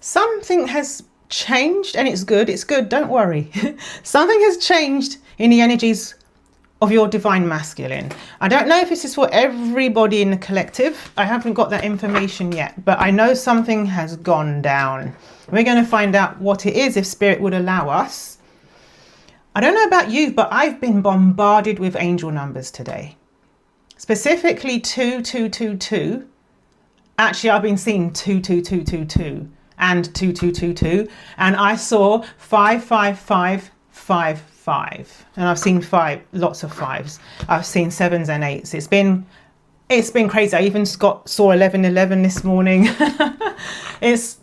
something has changed, and it's good. It's good. Don't worry. Something has changed in the energies of your divine masculine. I don't know if this is for everybody in the collective. I haven't got that information yet, but I know something has gone down. We're going to find out what it is if spirit would allow us. I don't know about you, but I've been bombarded with angel numbers today. Specifically 2222. Actually, I've been seeing 22222 and 2222, and I saw 55555, and I've seen lots of fives. I've seen sevens and eights. It's been crazy. I even saw 1111 this morning. There's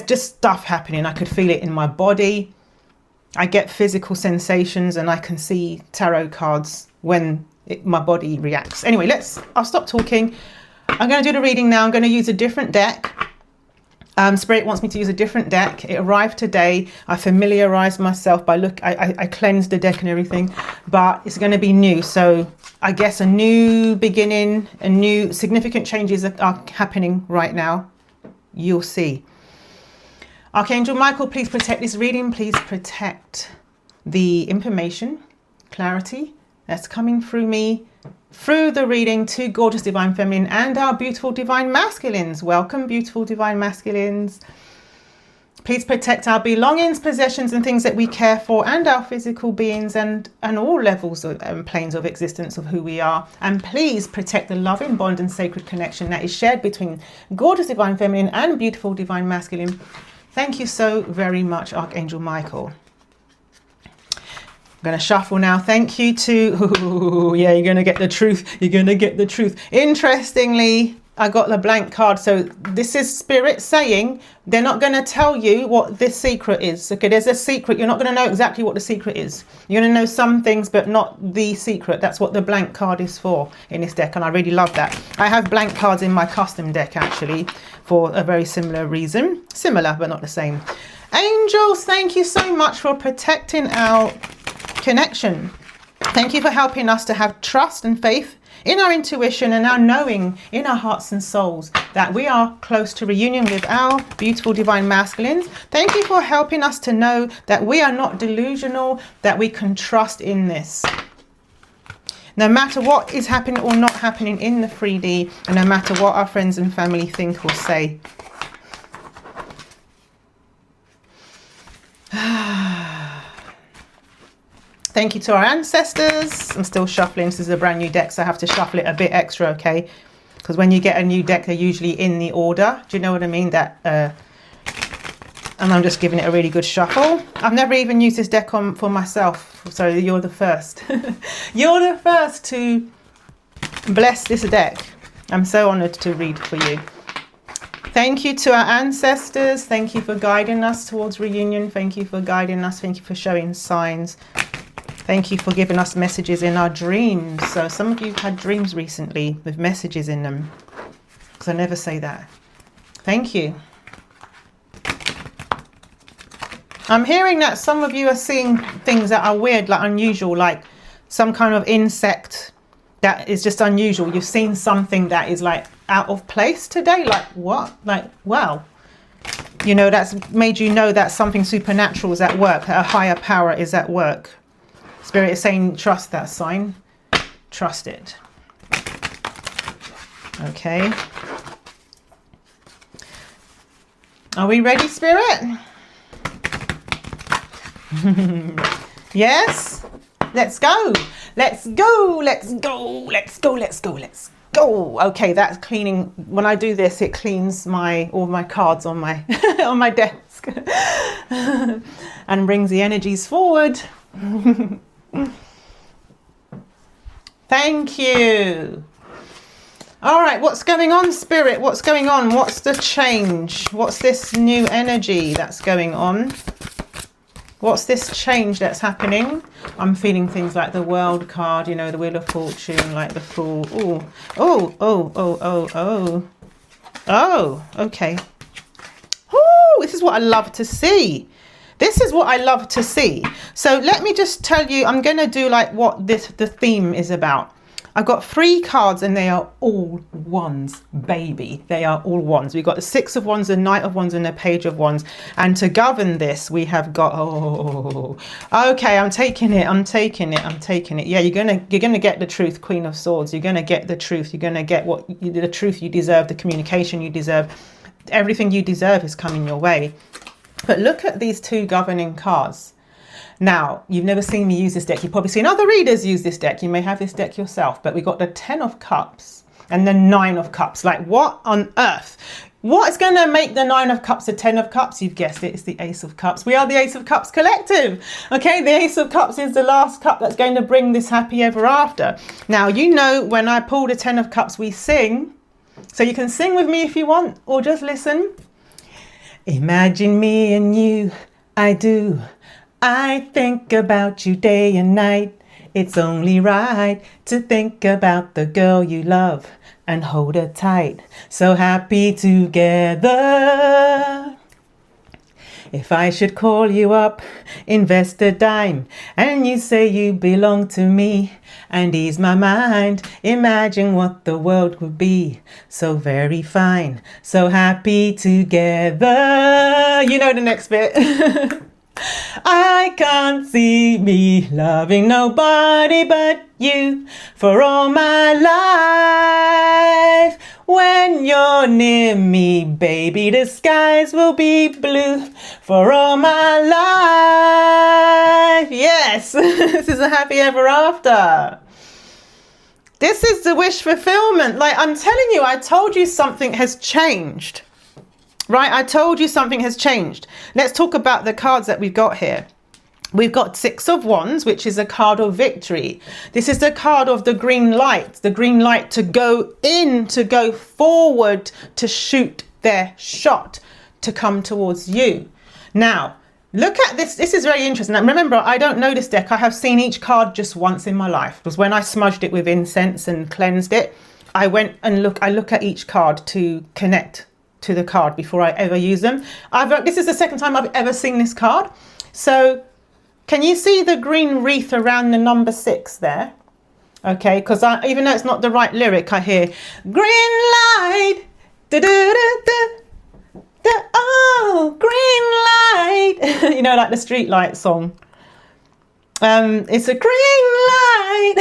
just stuff happening. I could feel it in my body. I get physical sensations, and I can see tarot cards when my body reacts. Anyway, I'll stop talking. I'm going to do the reading now. I'm going to use a different deck. Spirit wants me to use a different deck. It arrived today. I familiarized myself by I cleansed the deck and everything, but it's going to be new. So I guess a new beginning, new significant changes are happening right now. You'll see. Archangel Michael, please protect this reading. Please protect the information, clarity that's coming through me, through the reading to gorgeous divine feminine and our beautiful divine masculines. Welcome, beautiful divine masculines. Please protect our belongings, possessions and things that we care for, and our physical beings and all levels and planes of existence of who we are. And please protect the loving bond and sacred connection that is shared between gorgeous divine feminine and beautiful divine masculine. Thank you so very much, Archangel Michael. I'm going to shuffle now. Thank you to, yeah, you're going to get the truth. You're going to get the truth. Interestingly, I got the blank card. So this is spirit saying they're not going to tell you what this secret is. Okay, there's a secret. You're not going to know exactly what the secret is. You're going to know some things, but not the secret. That's what the blank card is for in this deck. And I really love that. I have blank cards in my custom deck, actually, for a very similar reason. Similar, but not the same. Angels, thank you so much for protecting our connection. Thank you for helping us to have trust and faith in our intuition and our knowing in our hearts and souls that we are close to reunion with our beautiful divine masculines. Thank you for helping us to know that we are not delusional, that we can trust in this. No matter what is happening or not happening in the 3D, and no matter what our friends and family think or say. Thank you to our ancestors. I'm still shuffling. This is a brand new deck, so I have to shuffle it a bit extra, okay? Because when you get a new deck, they're usually in the order. Do you know what I mean? And I'm just giving it a really good shuffle. I've never even used this deck for myself, so you're the first. You're the first to bless this deck. I'm so honored to read for you. Thank you to our ancestors. Thank you for guiding us towards reunion. Thank you for guiding us. Thank you for showing signs. Thank you for giving us messages in our dreams. So some of you have had dreams recently with messages in them, because I never say that. Thank you. I'm hearing that some of you are seeing things that are weird, like unusual, like some kind of insect that is just unusual. You've seen something that is like out of place today. Like what? Like, wow. You know, that's made you know that something supernatural is at work. A higher power is at work. Spirit is saying, trust that sign. Trust it. Okay. Are we ready, Spirit? Yes? Let's go. Let's go. Let's go. Let's go. Let's go. Let's go. Okay, that's cleaning. When I do this, it cleans all my cards on my on my desk and brings the energies forward. Thank you. All right, what's going on, Spirit? What's going on? What's the change? What's this new energy that's going on? What's this change that's happening? I'm feeling things like the World card, you know, the Wheel of Fortune, like the Fool. Oh, oh, oh, oh, oh, oh. Oh, okay. Oh, this is what I love to see. This is what I love to see. So let me just tell you, I'm going to do like what the theme is about. I've got 3 cards and they are all wands, baby. They are all wands. We've got the 6 of wands, the Knight of wands and the Page of wands. And to govern this, we have got, oh, okay, I'm taking it. Yeah, you're gonna get the truth, Queen of Swords. You're gonna get the truth. You're gonna get the truth you deserve, the communication you deserve. Everything you deserve is coming your way. But look at these 2 governing cards. Now, you've never seen me use this deck. You've probably seen other readers use this deck. You may have this deck yourself, but we got the 10 of Cups and the 9 of Cups. Like, what on earth? What is going to make the 9 of Cups a 10 of Cups? You've guessed it. It's the Ace of Cups. We are the Ace of Cups collective. Okay, the Ace of Cups is the last cup that's going to bring this happy ever after. Now, you know, when I pull the 10 of Cups, we sing. So you can sing with me if you want, or just listen. Imagine me and you, I do. I think about you day and night. It's only right to think about the girl you love and hold her tight. So happy together. If I should call you up, invest a dime, and you say you belong to me and ease my mind, imagine what the world would be. So very fine, so happy together. You know the next bit. I can't see me loving nobody but you for all my life. When you're near me, baby, the skies will be blue for all my life. Yes, this is a happy ever after. This is the wish fulfillment. Like, I'm telling you, I told you something has changed. Right, I told you something has changed. Let's talk about the cards that we've got here. We've got 6 of Wands, which is a card of victory. This is the card of the green light to go in, to go forward, to shoot their shot, to come towards you. Now, look at this. This is very interesting. Now, remember, I don't know this deck. I have seen each card just once in my life. It was when I smudged it with incense and cleansed it. I went and look at each card to connect to the card before I ever use them. This is the second time I've ever seen this card. So can you see the green wreath around the number 6 there? Okay, because even though it's not the right lyric, I hear green light, da, da, da, da, da, oh, green light. You know, like the street light song. It's a green light.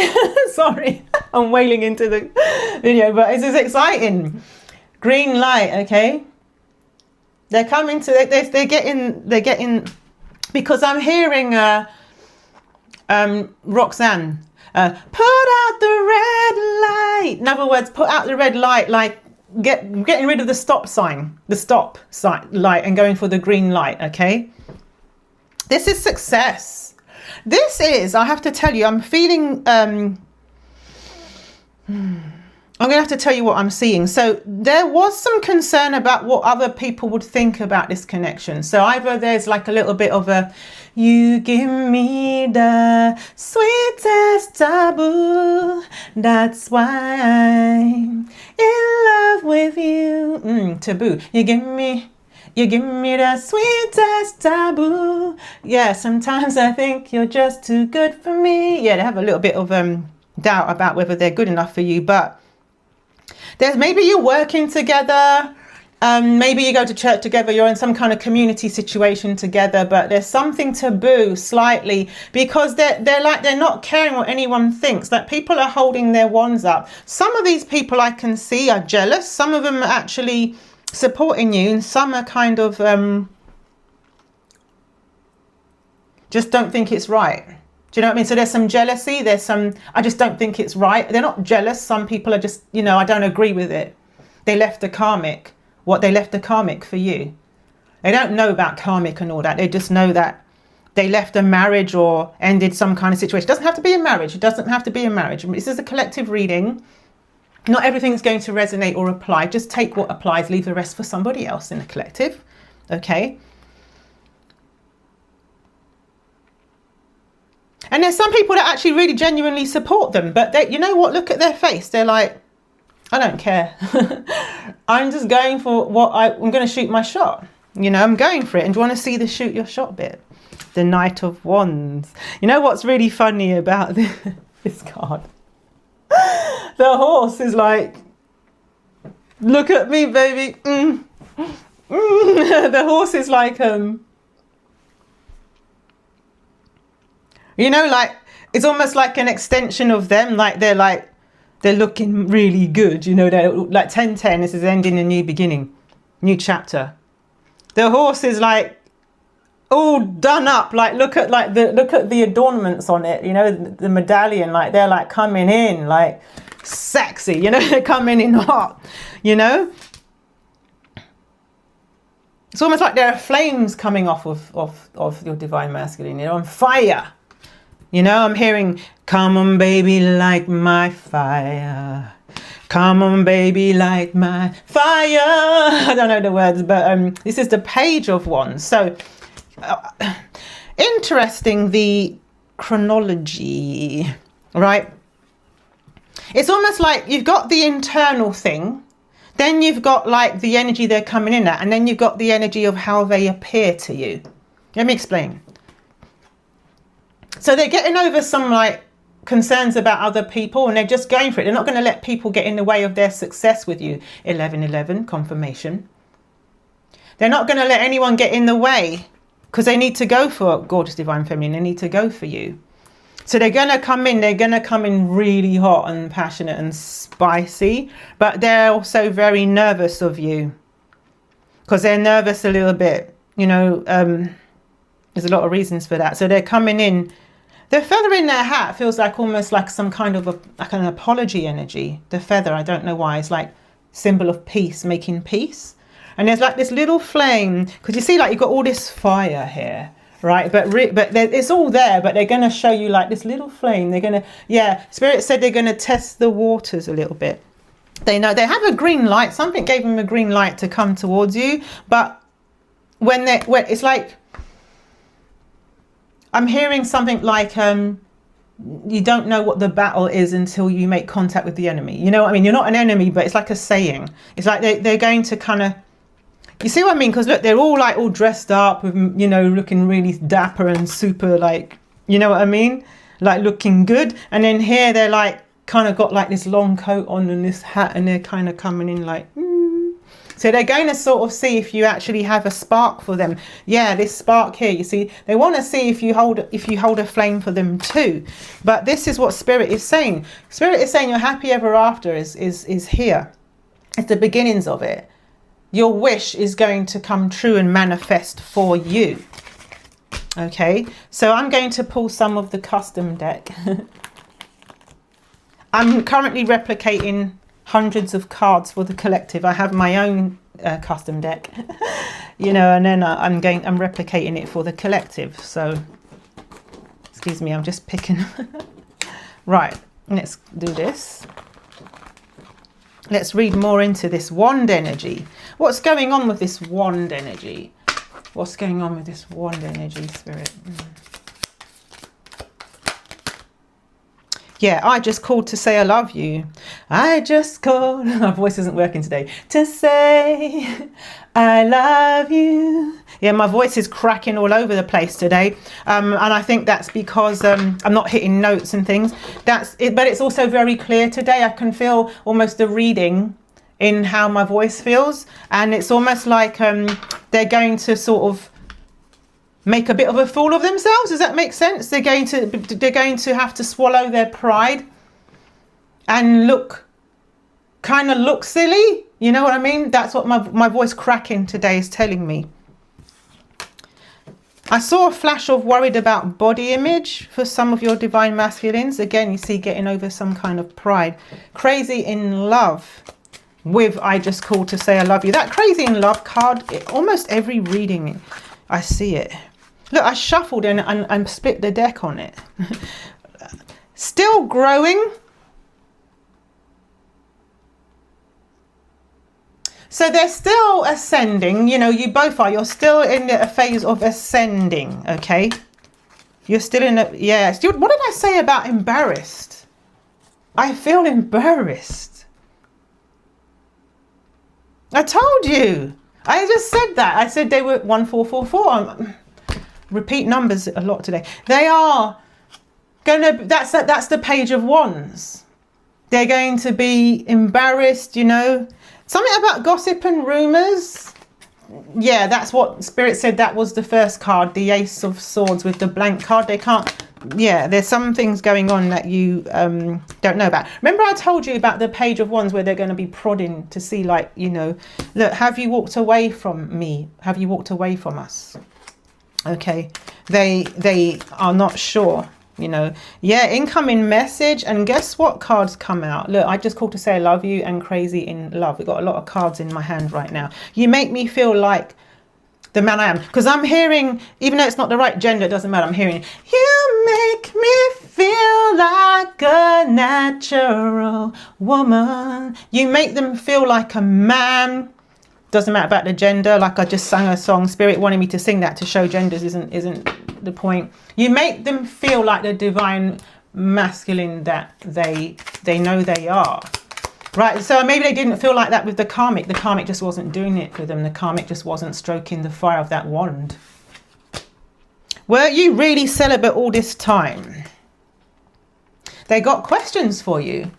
Sorry, I'm wailing into the video, but this is exciting. Green light, okay. They're coming to, they're getting, because I'm hearing Roxanne, put out the red light. In other words, put out the red light, like getting rid of the stop light and going for the green light, okay. This is success. This is, I have to tell you, I'm feeling, I'm going to have to tell you what I'm seeing. So there was some concern about what other people would think about this connection. So either there's like a little bit of a, you give me the sweetest taboo, that's why I'm in love with you. Taboo. You give me the sweetest taboo. Yeah, sometimes I think you're just too good for me. Yeah, they have a little bit of doubt about whether they're good enough for you, but there's maybe you're working together, maybe you go to church together, you're in some kind of community situation together, but there's something taboo slightly because they're not caring what anyone thinks. That people are holding their wands up. Some of these people I can see are jealous. Some of them are actually supporting you, and some are kind of just don't think it's right. Do you know what I mean? So there's some jealousy, there's some, I just don't think it's right. They're not jealous. Some people are just, you know, I don't agree with it. They left the karmic, they left the karmic for you. They don't know about karmic and all that. They just know that they left a marriage or ended some kind of situation. It doesn't have to be a marriage. It doesn't have to be a marriage. This is a collective reading. Not everything's going to resonate or apply. Just take what applies, leave the rest for somebody else in the collective. Okay? And there's some people that actually really genuinely support them, but they, you know what, look at their face. They're like, I don't care. I'm just going for I'm going to shoot my shot. You know, I'm going for it. And do you want to see the shoot your shot bit? The Knight of Wands. You know what's really funny about this card? The horse is like, look at me, baby. The horse is like, you know, like, it's almost like an extension of them. Like, they're looking really good. You know, they're like 10:10. This is ending a new beginning, new chapter. The horse is like all done up. Like, look at the adornments on it. You know, the medallion. Like, they're like coming in like sexy. You know, they're coming in hot. You know, it's almost like there are flames coming off of your divine masculine. You're on fire. You know, I'm hearing, come on, baby, light my fire. Come on, baby, light my fire. I don't know the words, but this is the Page of Wands. So, interesting, the chronology, right? It's almost like you've got the internal thing, then you've got like the energy they're coming in at, and then you've got the energy of how they appear to you. Let me explain. So they're getting over some like concerns about other people, and they're just going for it. They're not going to let people get in the way of their success with you. 11:11 confirmation. They're not going to let anyone get in the way, because they need to go for gorgeous divine feminine. They need to go for you. So they're going to come in. They're going to come in really hot and passionate and spicy, but they're also very nervous of you, because they're nervous a little bit. You know, there's a lot of reasons for that. So they're coming in. The feather in their hat feels like almost like some kind of like an apology energy. The feather, I don't know why, it's like symbol of peace, making peace. And there's like this little flame, because you see, like, you've got all this fire here, right? But it's all there, but they're going to show you like this little flame. They're going to, yeah, Spirit said they're going to test the waters a little bit. They know they have a green light. Something gave them a green light to come towards you. But when it's like, I'm hearing something like, you don't know what the battle is until you make contact with the enemy. You know what I mean? You're not an enemy, but it's like a saying. It's like they're going to kind of, you see what I mean? Because look, they're all dressed up with, you know, looking really dapper and super, like, you know what I mean? Like looking good. And then here they're like kind of got like this long coat on and this hat, and they're kind of coming in like, So they're going to sort of see if you actually have a spark for them. Yeah, this spark here, you see, they want to see if you hold a flame for them too. But this is what Spirit is saying. Spirit is saying your happy ever after is here. It's the beginnings of it. Your wish is going to come true and manifest for you. Okay, so I'm going to pull some of the custom deck. I'm currently replicating hundreds of cards for the collective. I have my own custom deck, you know, and then I'm replicating it for the collective. So, excuse me, I'm just picking. Right, let's do this. Let's read more into this wand energy. What's going on with this wand energy? What's going on with this wand energy, Spirit? Yeah, I just called to say I love you. I just called, my voice isn't working today, to say I love you. Yeah, my voice is cracking all over the place today. And I think that's because I'm not hitting notes and things. That's it, but it's also very clear today. I can feel almost a reading in how my voice feels. And it's almost like they're going to sort of make a bit of a fool of themselves. Does that make sense? They're going to have to swallow their pride and look silly. You know what I mean? That's what my voice cracking today is telling me. I saw a flash of worried about body image for some of your divine masculines. Again, you see, getting over some kind of pride. Crazy in love with I just called to say I love you. That crazy in love card, almost every reading I see it. Look, I shuffled and split the deck on it. Still growing. So they're still ascending. You know, you both are. You're still in a phase of ascending, okay? You're still in a, yeah. What did I say about embarrassed? I feel embarrassed. I told you. I just said that. I said they were 1444. Repeat numbers a lot today. They are gonna. That's the Page of Wands. They're going to be embarrassed, you know. Something about gossip and rumours. Yeah, that's what Spirit said. That was the first card, the Ace of Swords with the blank card. They can't, yeah, there's some things going on that you don't know about. Remember I told you about the Page of Wands where they're going to be prodding to see, like, you know, look, have you walked away from me? Have you walked away from us? Okay, they are not sure. You know, yeah, incoming message. And guess what cards come out? Look, I just called to say I love you and crazy in love. We've got a lot of cards in my hand right now. You make me feel like the man I am. Because I'm hearing, even though it's not the right gender, it doesn't matter. I'm hearing, you make me feel like a natural woman. You make them feel like a man. Doesn't matter about the gender. Like I just sang a song. Spirit wanted me to sing that to show genders isn't the point. You make them feel like the divine masculine that they know they are. Right, so maybe they didn't feel like that with the karmic. The karmic just wasn't doing it for them. The karmic just wasn't stroking the fire of that wand. Were you really celibate all this time? They got questions for you.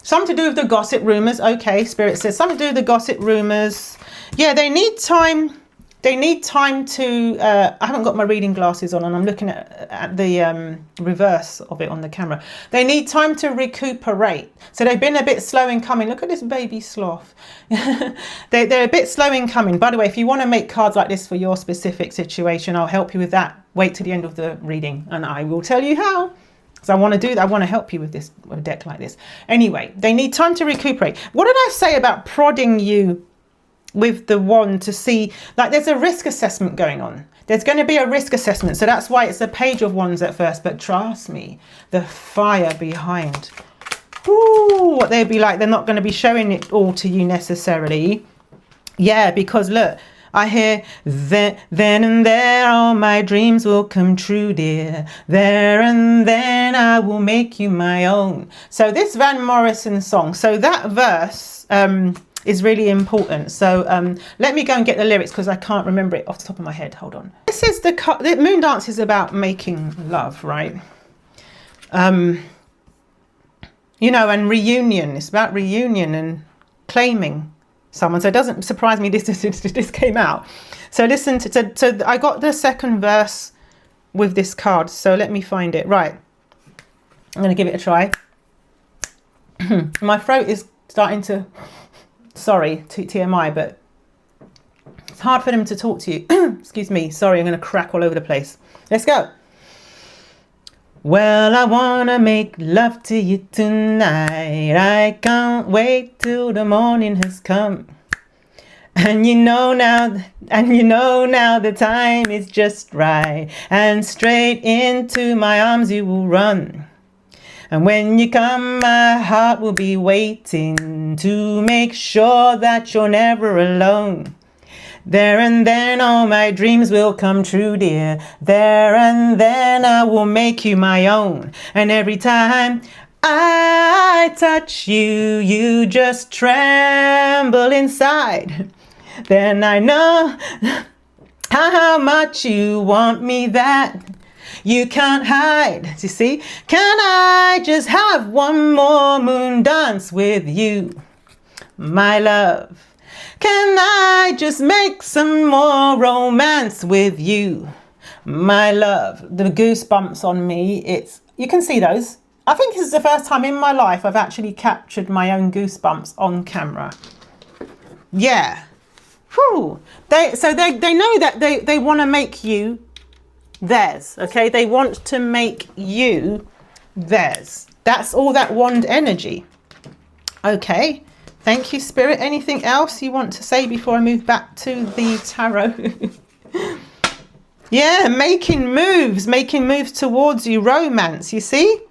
Something to do with the gossip rumours. Okay, Spirit says something to do with the gossip rumours. Yeah, they need time. They need time to, I haven't got my reading glasses on and I'm looking at the reverse of it on the camera. They need time to recuperate. So they've been a bit slow in coming. Look at this baby sloth. They're a bit slow in coming. By the way, if you want to make cards like this for your specific situation, I'll help you with that. Wait till the end of the reading and I will tell you how. So I want to do that. I want to help you with this, with a deck like this. Anyway, they need time to recuperate. What did I say about prodding you with the wand to see, like there's a risk assessment going on. There's going to be a risk assessment. So that's why it's a Page of Wands at first. But trust me, the fire behind, ooh, what they'd be like, they're not going to be showing it all to you necessarily. Yeah, because look, I hear, then and there all my dreams will come true, dear. There and then I will make you my own. So this Van Morrison song, so that verse is really important. So let me go and get the lyrics because I can't remember it off the top of my head. Hold on. This is the Moon Dance is about making love, right? You know, and reunion. It's about reunion and claiming someone. So it doesn't surprise me this came out. So listen to, so I got the second verse with this card. So let me find it. Right. I'm going to give it a try. My throat is starting to, sorry, TMI, but it's hard for them to talk to you. Excuse me. Sorry, I'm going to crack all over the place. Let's go. Well, I want to make love to you tonight. I can't wait till the morning has come. And you know now the time is just right. And straight into my arms you will run. And when you come, my heart will be waiting to make sure that you're never alone. There and then all my dreams will come true, dear. There and then I will make you my own. And every time I touch you, you just tremble inside. Then I know how much you want me that you can't hide. You see? Can I just have one more moon dance with you, my love? Can I just make some more romance with you, my love? The goosebumps on me, you can see those. I think this is the first time in my life I've actually captured my own goosebumps on camera. Yeah. Whew. They know that they want to make you theirs, okay? They want to make you theirs. That's all that wand energy. Okay. Thank you, Spirit. Anything else you want to say before I move back to the tarot? Yeah, making moves towards you, romance, you see?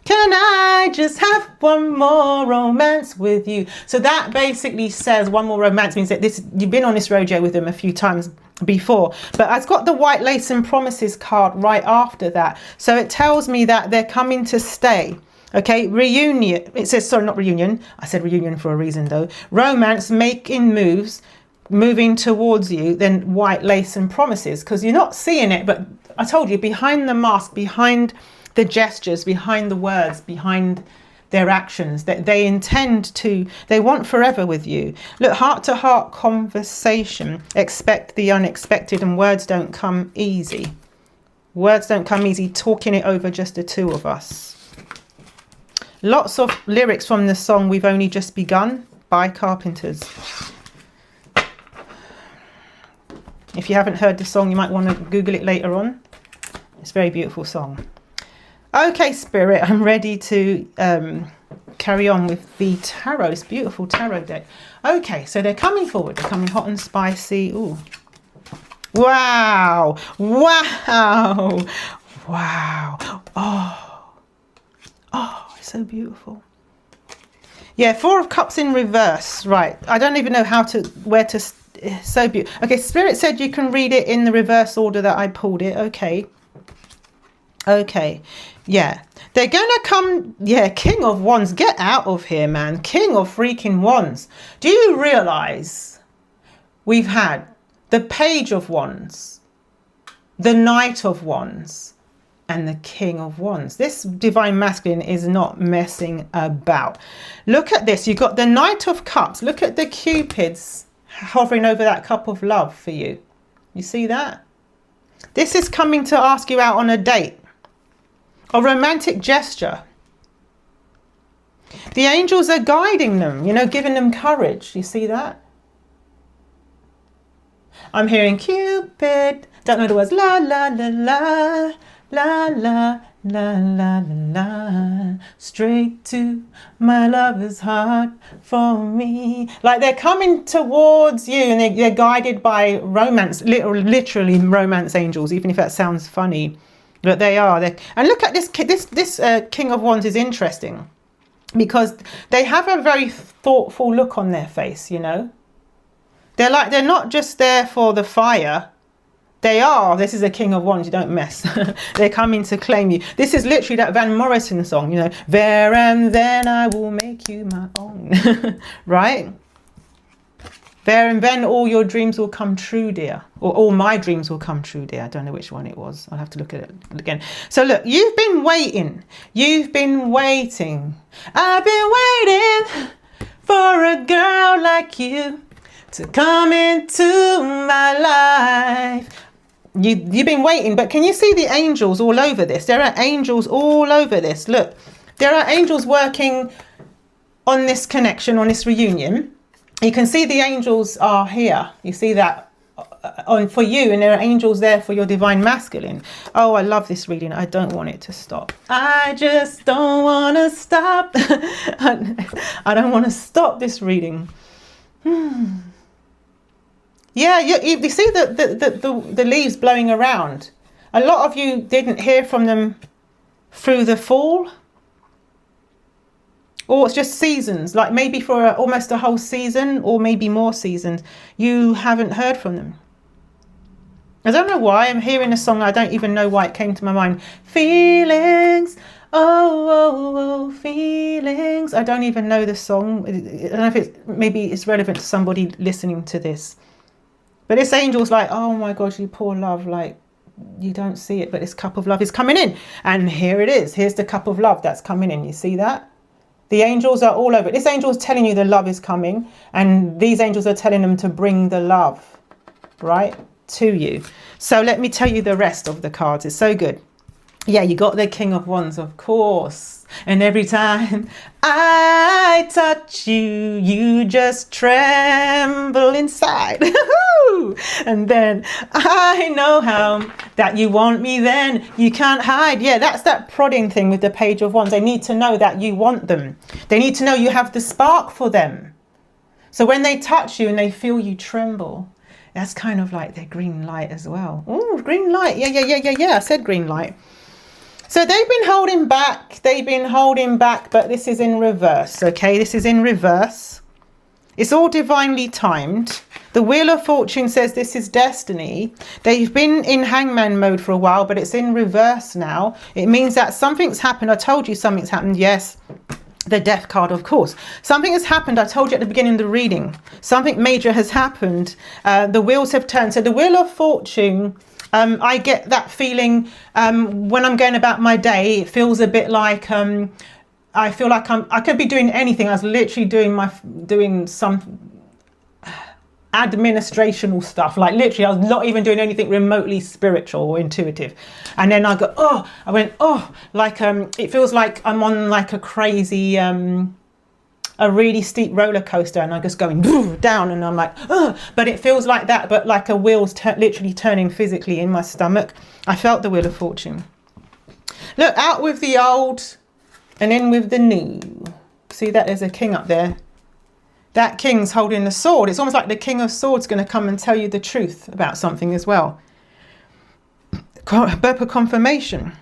Can I just have one more romance with you? So that basically says one more romance means that you've been on this rodeo with them a few times before. But I've got the White Lace and Promises card right after that. So it tells me that they're coming to stay. Okay, reunion. It says, sorry, not reunion. I said reunion for a reason though. Romance, making moves, moving towards you, then White Lace and Promises. Because you're not seeing it, but I told you, behind the mask, behind the gestures, behind the words, behind their actions, that they intend to, they want forever with you. Look, heart to heart conversation, expect the unexpected, and words don't come easy. Words don't come easy, talking it over just the two of us. Lots of lyrics from the song We've Only Just Begun by Carpenters. If you haven't heard the song, you might want to Google it later on. It's a very beautiful song. Okay, Spirit, I'm ready to carry on with the tarot. This beautiful tarot deck. Okay, so they're coming forward. They're coming hot and spicy. Ooh. Wow. Wow. Wow. Oh, it's so beautiful. Yeah, Four of Cups in reverse. Right. I don't even know where to. So beautiful. Okay, Spirit said you can read it in the reverse order that I pulled it. Okay. Okay. Yeah. They're gonna come. Yeah, King of Wands. Get out of here, man. King of freaking Wands. Do you realize we've had the Page of Wands, the Knight of Wands, and the King of Wands? This divine masculine is not messing about. Look at this. You've got the Knight of Cups. Look at the Cupids hovering over that cup of love for you. You see that? This is coming to ask you out on a date, a romantic gesture. The angels are guiding them, you know, giving them courage. You see that? I'm hearing Cupid. Don't know the words. La la la la la la la la la. Straight to my lover's heart for me. Like they're coming towards you, and they're guided by romance, literally romance angels. Even if that sounds funny, but they are. And look at this. This King of Wands is interesting because they have a very thoughtful look on their face. You know. They're not just there for the fire. They are. This is a King of Wands. You don't mess. They're coming to claim you. This is literally that Van Morrison song, you know. There and then I will make you my own. Right? There and then all your dreams will come true, dear. Or all my dreams will come true, dear. I don't know which one it was. I'll have to look at it again. So look, you've been waiting. You've been waiting. I've been waiting for a girl like you to come into my life. You've been waiting, but can you see the angels all over this? There are angels all over this. Look, there are angels working on this connection, on this reunion. You can see the angels are here. You see that on for you, and there are angels there for your divine masculine. Oh, I love this reading. I don't want it to stop. I just don't want to stop. I don't want to stop this reading. Yeah, you see the leaves blowing around. A lot of you didn't hear from them through the fall. Or it's just seasons, like maybe for almost a whole season or maybe more seasons, you haven't heard from them. I don't know why. I'm hearing a song. I don't even know why it came to my mind. Feelings. Oh, feelings. I don't even know the song. I don't know if maybe it's relevant to somebody listening to this. But this angel's like, oh my gosh, you poor love, like you don't see it, but this cup of love is coming in. And here it is. Here's the cup of love that's coming in. You see that? The angels are all over it. This angel is telling you the love is coming, and these angels are telling them to bring the love, right, to you. So let me tell you the rest of the cards. It's so good. Yeah, you got the King of Wands, of course. And every time I touch you, you just tremble inside. And then I know how that you want me, then you can't hide. Yeah, that's that prodding thing with the Page of Wands. They need to know that you want them. They need to know you have the spark for them. So when they touch you and they feel you tremble, that's kind of like their green light as well. Oh, green light. Yeah. I said green light. So they've been holding back, but this is in reverse, okay? This is in reverse. It's all divinely timed. The Wheel of Fortune says this is destiny. They've been in hangman mode for a while, but it's in reverse now. It means that something's happened. I told you something's happened, yes. The Death card, of course. Something has happened. I told you at the beginning of the reading. Something major has happened. The wheels have turned. So the Wheel of Fortune... I get that feeling when I'm going about my day. It feels a bit like I feel like I could be doing anything. I was literally doing some administrational stuff. Like literally, I was not even doing anything remotely spiritual or intuitive. And then I went, like, it feels like I'm on like a crazy, a really steep roller coaster, and I'm just going down, and I'm like, but it feels like that, but like a wheel's literally turning physically in my stomach. I felt the Wheel of Fortune. Look, out with the old and in with the new. See that there's a king up there. That king's holding the sword. It's almost like the King of Swords going to come and tell you the truth about something as well. Burp of confirmation.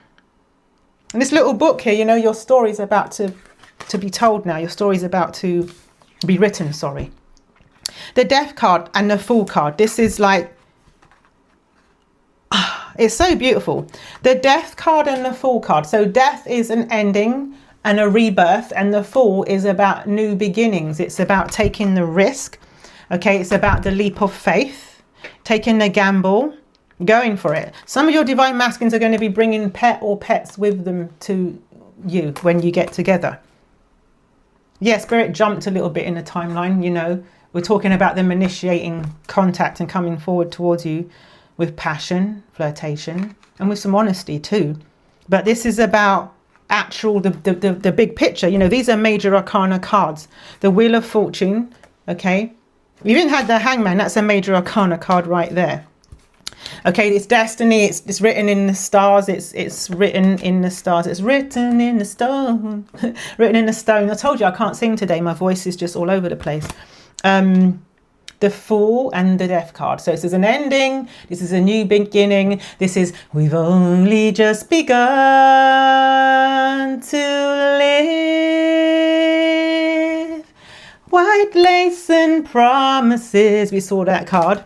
And this little book here, you know, your story's about to be told now. Your story's about to be written, sorry. The Death card and the Fool card. This is like, it's so beautiful. The Death card and the Fool card. So death is an ending and a rebirth, and the Fool is about new beginnings. It's about taking the risk. Okay, it's about the leap of faith, taking the gamble, going for it. Some of your divine masculines are going to be bringing pet or pets with them to you when you get together. Yeah, Spirit jumped a little bit in the timeline, you know. We're talking about them initiating contact and coming forward towards you with passion, flirtation, and with some honesty too. But this is about actual, the big picture. You know, these are major arcana cards. The Wheel of Fortune, okay. You even had the Hangman, that's a major arcana card right there. Okay, it's destiny, it's written in the stars, it's written in the stars, it's written in the stone, written in the stone. I told you I can't sing today, my voice is just all over the place. The Fool and the Death card. So this is an ending, this is a new beginning, this is we've only just begun to live. White lace and promises, we saw that card.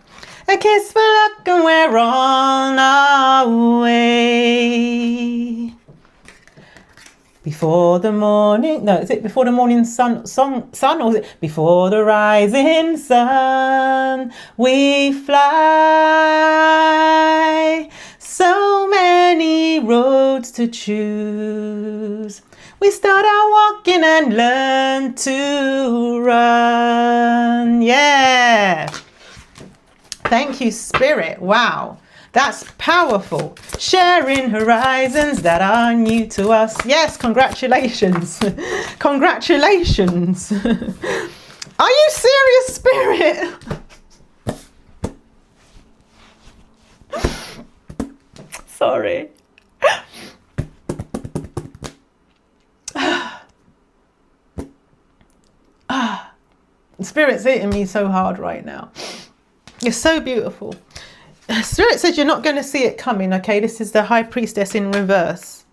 A kiss for luck and we're on our way. Before the morning, no, is it before the morning sun, or is it before the rising sun, we fly. So many roads to choose. We start out walking and learn to run. Yeah. Thank you, Spirit. Wow. That's powerful. Sharing horizons that are new to us. Yes, congratulations. Congratulations. Are you serious, Spirit? Sorry. Spirit's hitting me so hard right now. It's so beautiful. Spirit says you're not going to see it coming, okay? This is the High Priestess in reverse.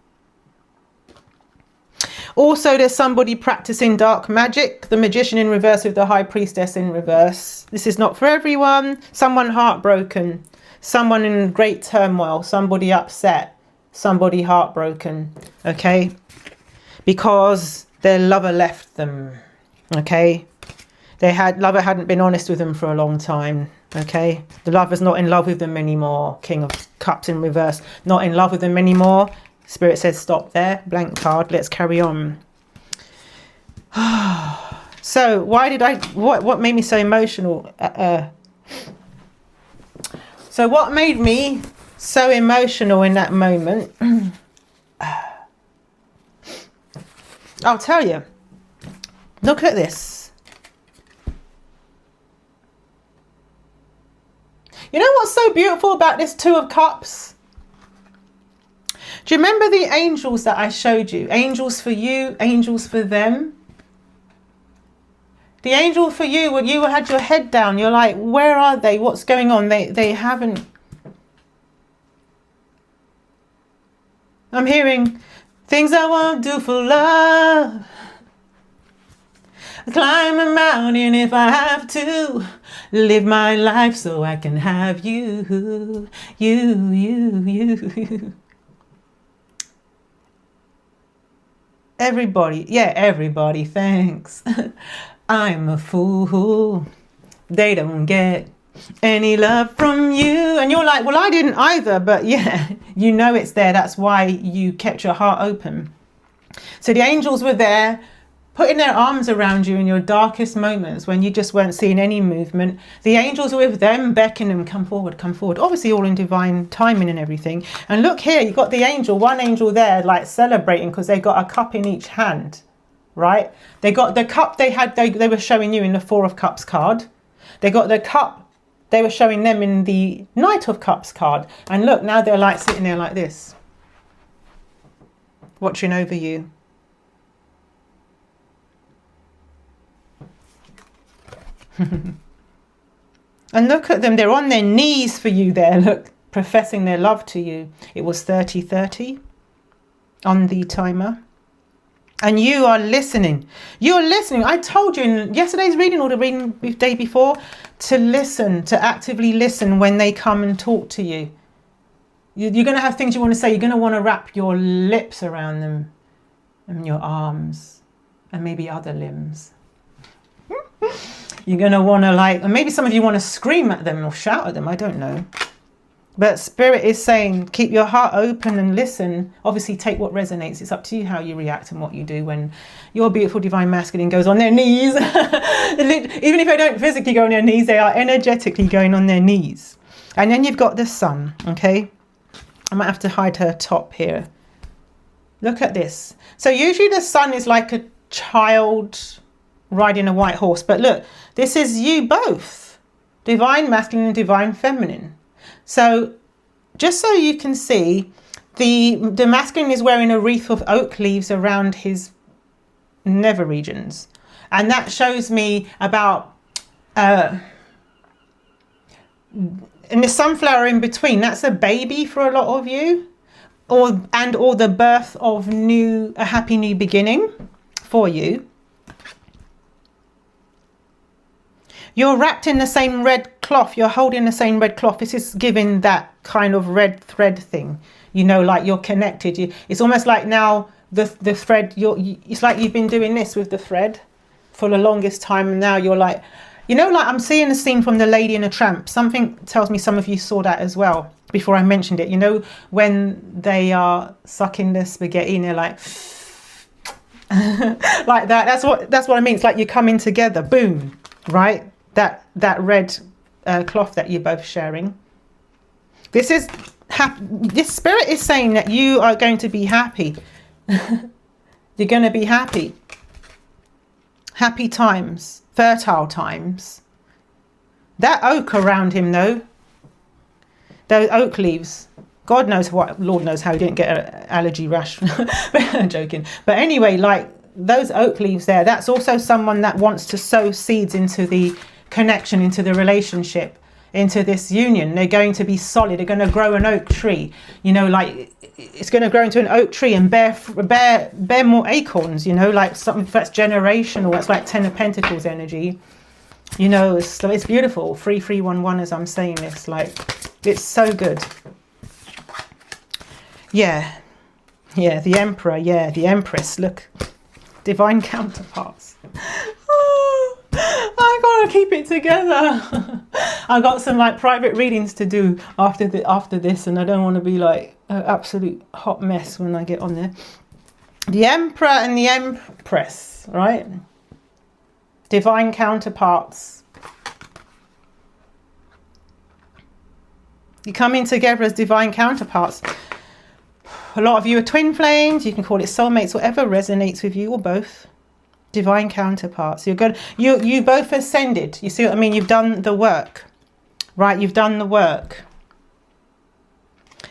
Also, there's somebody practicing dark magic. The Magician in reverse with the High Priestess in reverse. This is not for everyone. Someone heartbroken. Someone in great turmoil. Somebody upset. Somebody heartbroken, okay? Because their lover left them, okay? Lover hadn't been honest with them for a long time. Okay, the lover's not in love with them anymore. King of Cups in reverse, not in love with them anymore. Spirit says stop there. Blank card. Let's carry on. So what made me so emotional? So what made me so emotional in that moment? I'll tell you. Look at this. You know what's so beautiful about this Two of Cups? Do you remember the angels that I showed you? Angels for you, angels for them. The angel for you, when you had your head down, you're like, where are they? What's going on? They haven't. I'm hearing things I won't do for love. Climb a mountain if I have to. Live my life so I can have you. You. Everybody thanks. I'm a fool. They don't get any love from you. And you're like, well, I didn't either. But yeah, you know it's there. That's why you kept your heart open. So the angels were there, putting their arms around you in your darkest moments when you just weren't seeing any movement. The angels were with them, beckoning them, come forward, come forward. Obviously all in divine timing and everything. And look here, you got the angel, one angel there, like celebrating because they got a cup in each hand, right? They got the cup they were showing you in the Four of Cups card. They got the cup they were showing them in the Knight of Cups card. And look, now they're like sitting there like this, watching over you. And look at them, they're on their knees for you there, look, professing their love to you. It was 30:30 on the timer. And you are listening. You're listening. I told you in yesterday's reading or the reading the day before to listen, to actively listen when they come and talk to you. You're going to have things you want to say. You're going to want to wrap your lips around them and your arms and maybe other limbs. You're going to want to and maybe some of you want to scream at them or shout at them. I don't know. But Spirit is saying, keep your heart open and listen. Obviously, take what resonates. It's up to you how you react and what you do when your beautiful divine masculine goes on their knees. Even if they don't physically go on their knees, they are energetically going on their knees. And then you've got the sun, okay? I might have to hide her top here. Look at this. So usually the sun is like a child riding a white horse. But look, this is you both. Divine masculine and divine feminine. So just so you can see, the masculine is wearing a wreath of oak leaves around his nether regions. And that shows me about, and the sunflower in between, that's a baby for a lot of you, or the birth of a happy new beginning for you. You're wrapped in the same red cloth. You're holding the same red cloth. This is giving that kind of red thread thing. You know, like you're connected. It's almost like now the thread, it's like you've been doing this with the thread for the longest time. And now you're like, you know, like I'm seeing a scene from The Lady and the Tramp. Something tells me some of you saw that as well before I mentioned it. You know, when they are sucking the spaghetti and they're like, like that. That's what I mean. It's like you're coming together. Boom. Right? That red cloth that you're both sharing. This spirit is saying that you are going to be happy. You're going to be happy. Happy times, fertile times. That oak around him though, those oak leaves, God knows what, Lord knows how he didn't get an allergy rash. I'm joking. But anyway, like those oak leaves there, that's also someone that wants to sow seeds into the connection, into the relationship, into this union. They're going to be solid. They're going to grow an oak tree, you know, like it's going to grow into an oak tree and bear more acorns, you know, like something that's generational. That's like 10 of Pentacles energy, you know. It's beautiful. 3311 as I'm saying this, like it's so good. Yeah, the Emperor, the Empress, look, divine counterparts. Oh, I gotta keep it together. I got some like private readings to do after this, and I don't want to be like an absolute hot mess when I get on there. The Emperor and the Empress, right? Divine counterparts. You're coming together as divine counterparts. A lot of you are twin flames. You can call it soulmates, whatever resonates with you, or both. Divine counterparts. You're good. You both ascended. You see what I mean? You've done the work, right? You've done the work.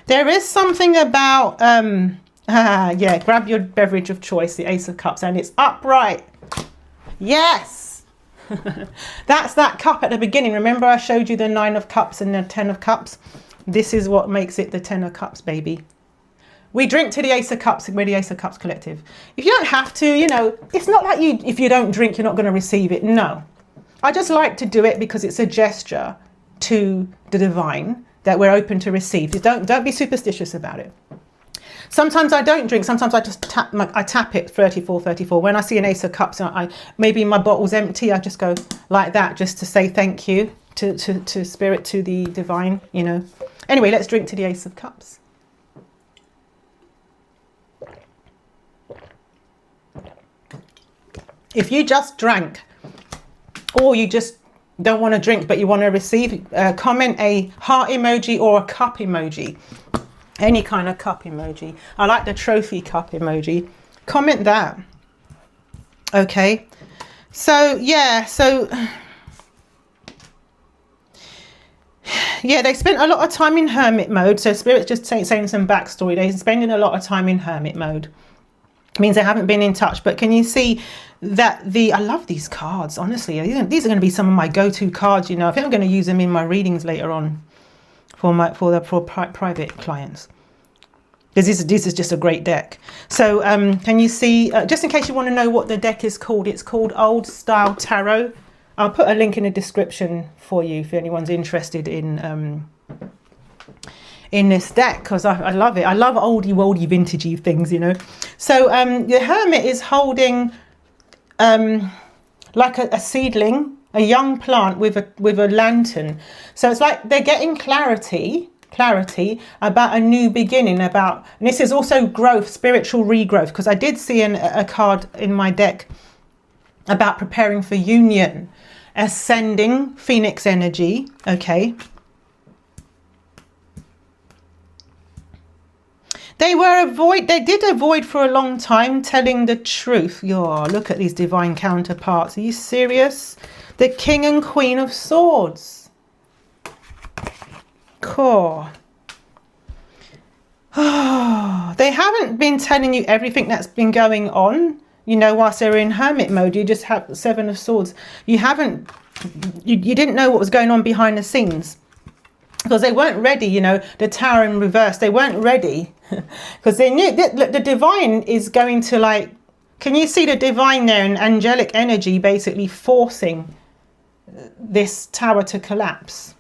There is something about grab your beverage of choice, the Ace of Cups, and it's upright. Yes. That's that cup at the beginning. Remember I showed you the 9 of Cups and the 10 of Cups? This is what makes it the 10 of Cups, baby. We drink to the Ace of Cups. We're the Ace of Cups collective. If you don't have to, you know, it's not like if you don't drink, you're not going to receive it. No. I just like to do it because it's a gesture to the divine that we're open to receive. Don't be superstitious about it. Sometimes I don't drink. Sometimes I just tap it 34. When I see an Ace of Cups, maybe my bottle's empty, I just go like that just to say thank you to Spirit, to the divine, you know. Anyway, let's drink to the Ace of Cups. If you just drank, or you just don't want to drink but you want to receive, comment a heart emoji or a cup emoji, any kind of cup emoji. I like the trophy cup emoji. Comment that. Okay, so yeah, yeah, they spent a lot of time in hermit mode. So Spirit's just saying some backstory. They're spending a lot of time in hermit mode. It means they haven't been in touch. But can you see that I love these cards, honestly. These are going to be some of my go-to cards, you know. I think I'm going to use them in my readings later on for private clients. Because this is just a great deck. So can you see, just in case you want to know what the deck is called, it's called Old Style Tarot. I'll put a link in the description for you if anyone's interested in this deck, because I love it. I love oldie vintagey things, you know. So the Hermit is holding like a seedling, a young plant with a lantern. So it's like they're getting clarity about a new beginning, and this is also growth, spiritual regrowth, because I did see a card in my deck about preparing for union, ascending, phoenix energy. Okay, they did avoid for a long time telling the truth. Look at these divine counterparts. Are you serious? The King and Queen of Swords. Core. Oh, they haven't been telling you everything that's been going on, you know, whilst they're in hermit mode. You just have Seven of Swords. You didn't know what was going on behind the scenes, because they weren't ready, you know. The Tower in reverse, they weren't ready because they knew that the divine is going to, like, can you see the divine there, and angelic energy basically forcing this tower to collapse.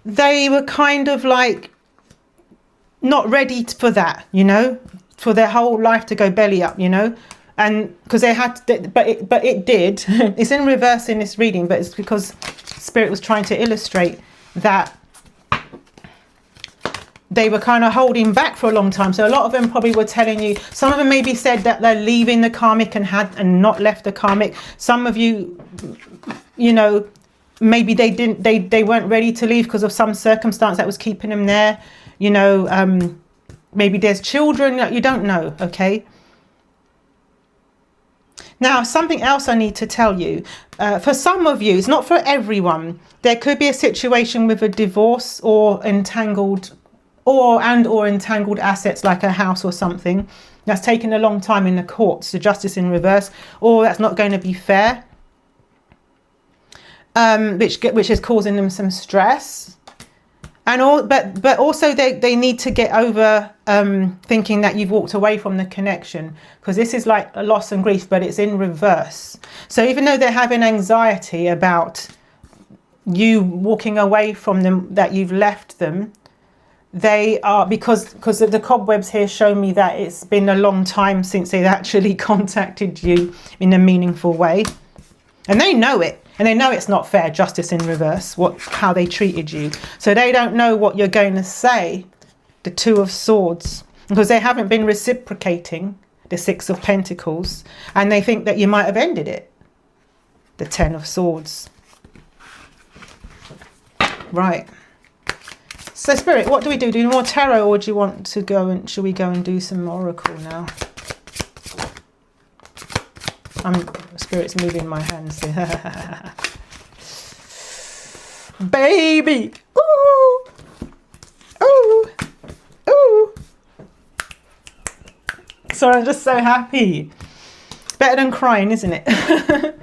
They were kind of like not ready for that, you know, for their whole life to go belly up, you know, and because they had to, but it did. It's in reverse in this reading, but it's because Spirit was trying to illustrate that they were kind of holding back for a long time. So a lot of them probably were telling you, some of them maybe said that they're leaving the karmic and not left the karmic. Some of you, you know, maybe they weren't ready to leave because of some circumstance that was keeping them there, you know. Maybe there's children, you don't know. Okay, now something else I need to tell you, for some of you, it's not for everyone, there could be a situation with a divorce or entangled assets, like a house or something that's taken a long time in the courts, the justice in reverse, or that's not going to be fair, which is causing them some stress, and but also they need to get over thinking that you've walked away from the connection, because this is like a loss and grief, but it's in reverse. So even though they're having anxiety about you walking away from them, that you've left them, they are, because the cobwebs here show me that it's been a long time since they've actually contacted you in a meaningful way, and they know it. And they know it's not fair, justice in reverse, how they treated you. So they don't know what you're going to say, the Two of Swords, because they haven't been reciprocating, the Six of Pentacles, and they think that you might have ended it, the Ten of Swords. Right. So Spirit, what do we do? Do more tarot, or do you want to go and, should we go and do some oracle now? Spirit's moving my hands. Baby. Ooh. Ooh. Ooh. Sorry, I'm just so happy. Better than crying, isn't it?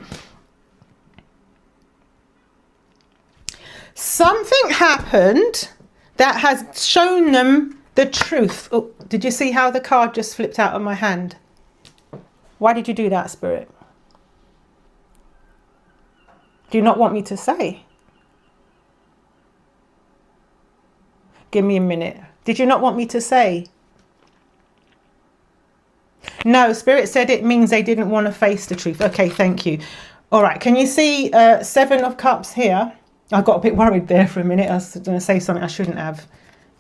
Something happened that has shown them the truth. Oh, did you see how the card just flipped out of my hand? Why did you do that, Spirit? Do you not want me to say? Give me a minute. Did you not want me to say? No, Spirit said it means they didn't want to face the truth. Okay, thank you. All right, can you see Seven of Cups here? I got a bit worried there for a minute. I was going to say something I shouldn't have,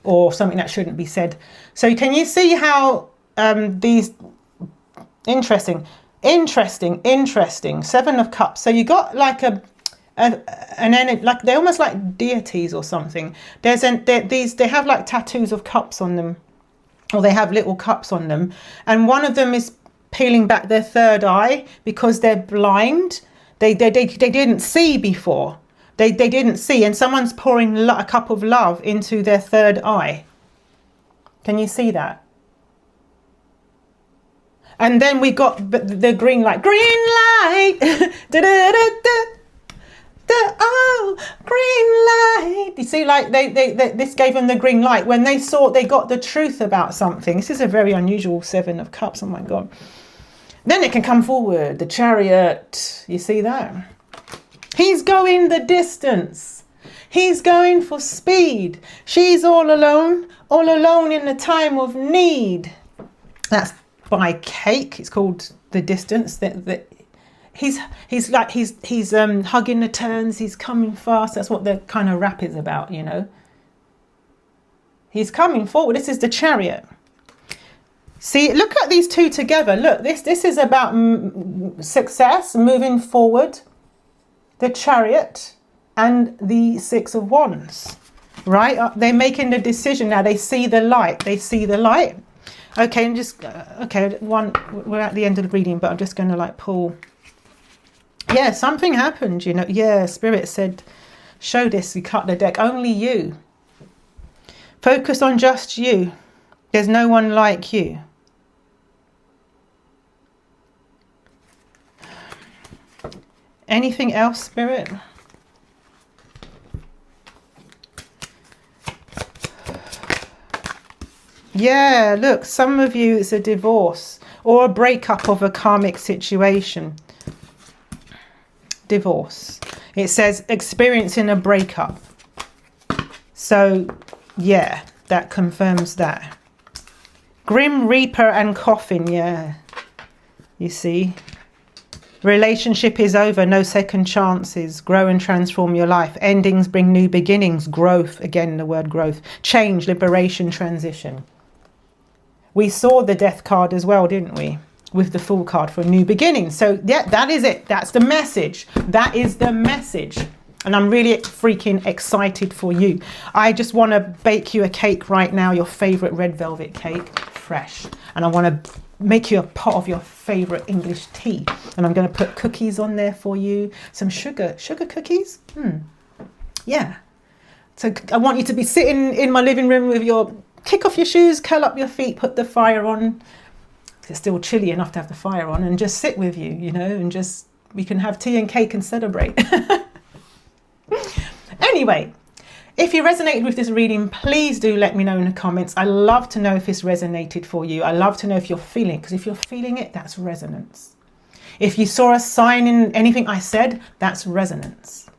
or something that shouldn't be said. So can you see how these Interesting. Interesting. Seven of Cups. So you got like an energy, like they're almost like deities or something. They have like tattoos of cups on them, or they have little cups on them, and one of them is peeling back their third eye because they're blind. They didn't see before. They didn't see, and someone's pouring a cup of love into their third eye. Can you see that? And then we got the green light. Green light. Da, da, da, da. Oh, green light. You see, like this gave them the green light when they got the truth about something. This is a very unusual Seven of Cups. Oh my God. Then it can come forward. The Chariot. You see that? He's going the distance. He's going for speed. She's all alone in the time of need. That's by Cake. It's called The Distance. He's hugging the turns. He's coming fast. That's what the kind of rap is about, you know. He's coming forward. This is the Chariot. See, look at these two together. Look, this is about success, moving forward. The Chariot and the Six of Wands, right? They're making the decision now. They see the light. Okay, and just we're at the end of the reading, but I'm just going to like pull. Yeah, something happened, you know. Yeah, Spirit said, show this. You cut the deck. Only you. Focus on just you. There's no one like you. Anything else, Spirit? Yeah, look, some of you it's a divorce or a breakup of a karmic situation. Divorce. It says experiencing a breakup. So, yeah, that confirms that. Grim Reaper and Coffin, yeah. You see? Relationship is over, no second chances. Grow and transform your life. Endings bring new beginnings. Growth, again the word growth. Change, liberation, transition. We saw the Death card as well, didn't we? With the Fool card for new beginnings. So yeah, that is it. That's the message. That is the message. And I'm really freaking excited for you. I just want to bake you a cake right now, your favorite red velvet cake, fresh. And I want to make you a pot of your favorite English tea. And I'm going to put cookies on there for you. Some sugar cookies. Yeah. So I want you to be sitting in my living room with your, kick off your shoes, curl up your feet, put the fire on. It's still chilly enough to have the fire on, and just sit with you, you know, and just, we can have tea and cake and celebrate. Anyway, if you resonated with this reading, please do let me know in the comments. I love to know if it's resonated for you. I love to know if you're feeling it, because if you're feeling it, that's resonance. If you saw a sign in anything I said, that's resonance.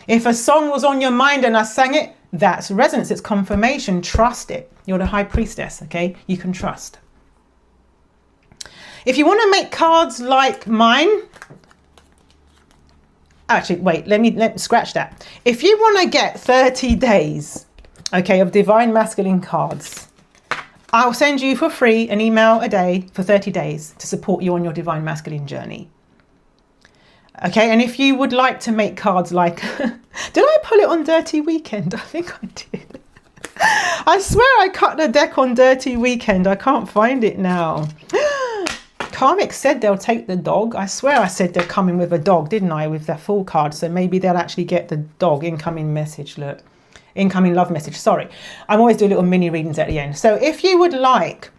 If a song was on your mind and I sang it, that's resonance. It's confirmation. Trust it. You're the high priestess, okay? You can trust. If you want to make cards like mine, actually, wait, let me scratch that. If you want to get 30 days, okay, of Divine Masculine cards, I'll send you for free an email a day for 30 days to support you on your Divine Masculine journey. Okay, and if you would like to make cards like, did I pull it on Dirty Weekend? I think I did. I swear I cut the deck on Dirty Weekend. I can't find it now. Karmic said they'll take the dog. I swear I said they're coming with a dog, didn't I, with their Fool card? So maybe they'll actually get the dog. Incoming message, look. Incoming love message, sorry. I'm always doing little mini readings at the end. So if you would like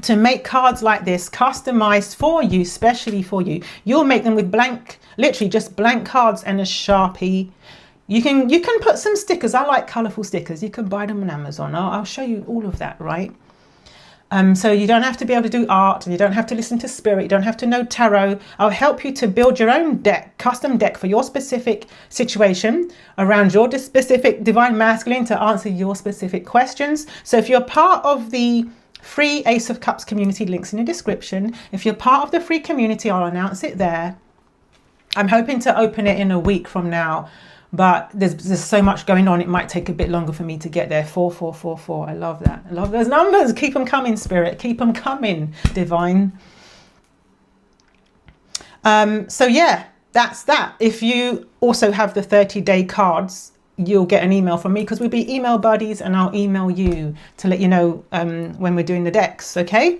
to make cards like this, customized for you, specially for you, you'll make them with blank, literally just blank cards and a Sharpie. You can put some stickers. I like colorful stickers. You can buy them on Amazon. I'll show you all of that, right? So you don't have to be able to do art, and you don't have to listen to spirit, you don't have to know tarot. I'll help you to build your own deck, custom deck for your specific situation, around your specific Divine Masculine, to answer your specific questions. So if you're part of the free Ace of Cups community, links in the description. If you're part of the free community, I'll announce it there. I'm hoping to open it in a week from now, but there's so much going on, it might take a bit longer for me to get there. 4444. I love that. I love those numbers. Keep them coming, Spirit. Keep them coming, Divine. So yeah, that's that. If you also have the 30-day cards, you'll get an email from me, because we'll be email buddies, and I'll email you to let you know when we're doing the decks, okay?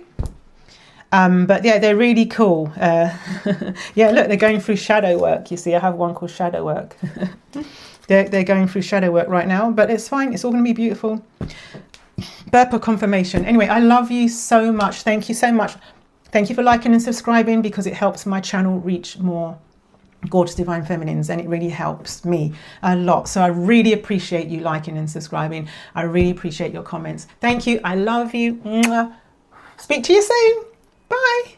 But yeah, they're really cool. Yeah, look, they're going through shadow work. You see, I have one called shadow work. They're going through shadow work right now, but it's fine. It's all going to be beautiful. Burpa confirmation. Anyway, I love you so much. Thank you so much. Thank you for liking and subscribing, because it helps my channel reach more gorgeous divine feminines, and it really helps me a lot. So I really appreciate you liking and subscribing. I really appreciate your comments. Thank you. I love you. Mwah. Speak to you soon. Bye.